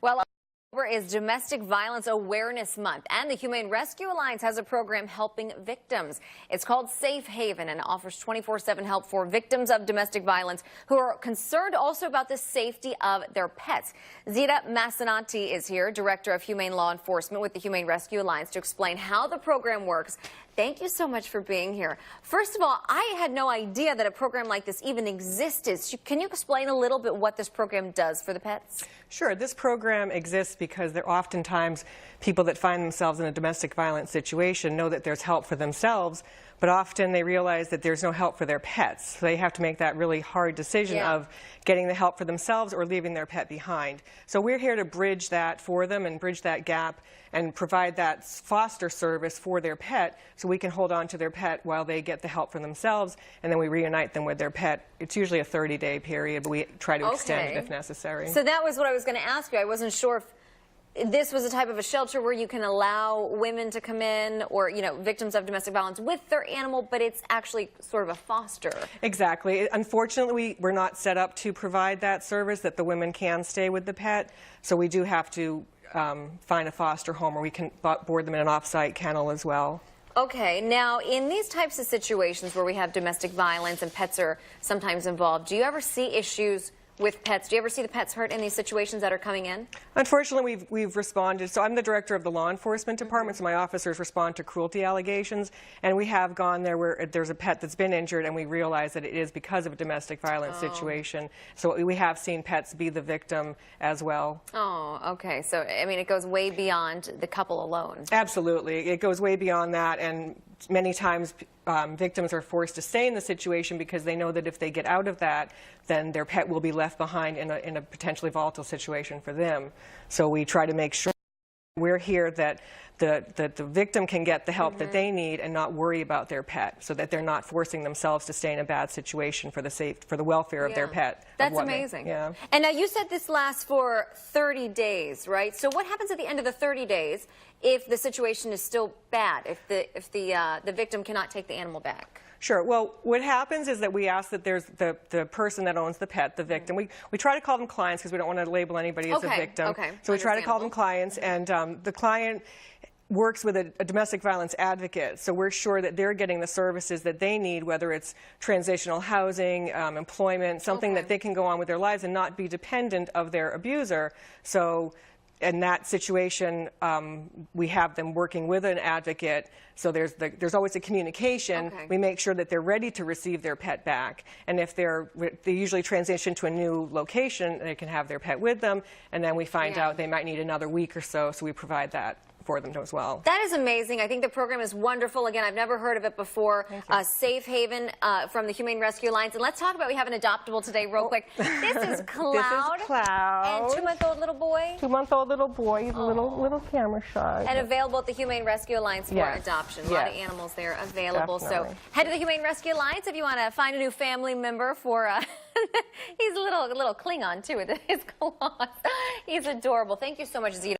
Well, October is Domestic Violence Awareness Month, and the Humane Rescue Alliance has a program helping victims. It's called Safe Haven and offers 24/7 help for victims of domestic violence who are concerned also about the safety of their pets. Zita Massanati is here, Director of Humane Law Enforcement with the Humane Rescue Alliance, to explain how the program works. Thank you so much for being here. First of all, I had no idea that a program like this even existed. Can you explain a little bit what this program does for the pets? Sure. This program exists because there are oftentimes people that find themselves in a domestic violence situation know that there's help for themselves, but often they realize that there's no help for their pets. So they have to make that really hard decision of getting the help for themselves or leaving their pet behind. So we're here to bridge that for them and bridge that gap and provide that foster service for their pet so we can hold on to their pet while they get the help for themselves, and then we reunite them with their pet. It's usually a 30-day period, but we try to extend it if necessary. So that was what I was going to ask you. I wasn't sure if this was a type of a shelter where you can allow women to come in or, victims of domestic violence with their animal, but it's actually sort of a foster. Exactly. Unfortunately, we're not set up to provide that service that the women can stay with the pet, so we do have to find a foster home where we can board them in an off-site kennel as well. Okay, now in these types of situations where we have domestic violence and pets are sometimes involved, do you ever see issues with pets? Do you ever see the pets hurt in these situations that are coming in? Unfortunately, we've responded. So I'm the director of the law enforcement department, so my officers respond to cruelty allegations, and we have gone there where there's a pet that's been injured and we realize that it is because of a domestic violence situation. So we have seen pets be the victim as well. Oh, okay. So, I mean, it goes way beyond the couple alone. Absolutely. It goes way beyond that, and many times victims are forced to stay in the situation because they know that if they get out of that, then their pet will be left behind in a potentially volatile situation for them. So we try to make sure we're here that the victim can get the help that they need and not worry about their pet, so that they're not forcing themselves to stay in a bad situation for the welfare of their pet. That's amazing. And now you said this lasts for 30 days, right? So what happens at the end of the 30 days if the situation is still bad, if the victim cannot take the animal back? Sure. Well, what happens is that we ask that there's the person that owns the pet, the victim. We try to call them clients because we don't want to label anybody as a victim. So we try to call them clients, and the client works with a domestic violence advocate, so we're sure that they're getting the services that they need, whether it's transitional housing, employment, something that they can go on with their lives and not be dependent of their abuser. So in that situation, we have them working with an advocate, so there's always a communication. We make sure that they're ready to receive their pet back, and if they usually transition to a new location, they can have their pet with them, and then we find out they might need another week or so we provide that for them as well. That is amazing. I think the program is wonderful. Again, I've never heard of it before. Safe Haven from the Humane Rescue Alliance. And let's talk about, we have an adoptable today real quick. This is Cloud. This is Cloud. And 2-month-old little boy? 2-month-old little boy. He's a little camera shy. And available at the Humane Rescue Alliance for adoption. A lot of animals there available. Definitely. So head to the Humane Rescue Alliance if you want to find a new family member for he's a little Klingon too with his claws. He's adorable. Thank you so much, Zita.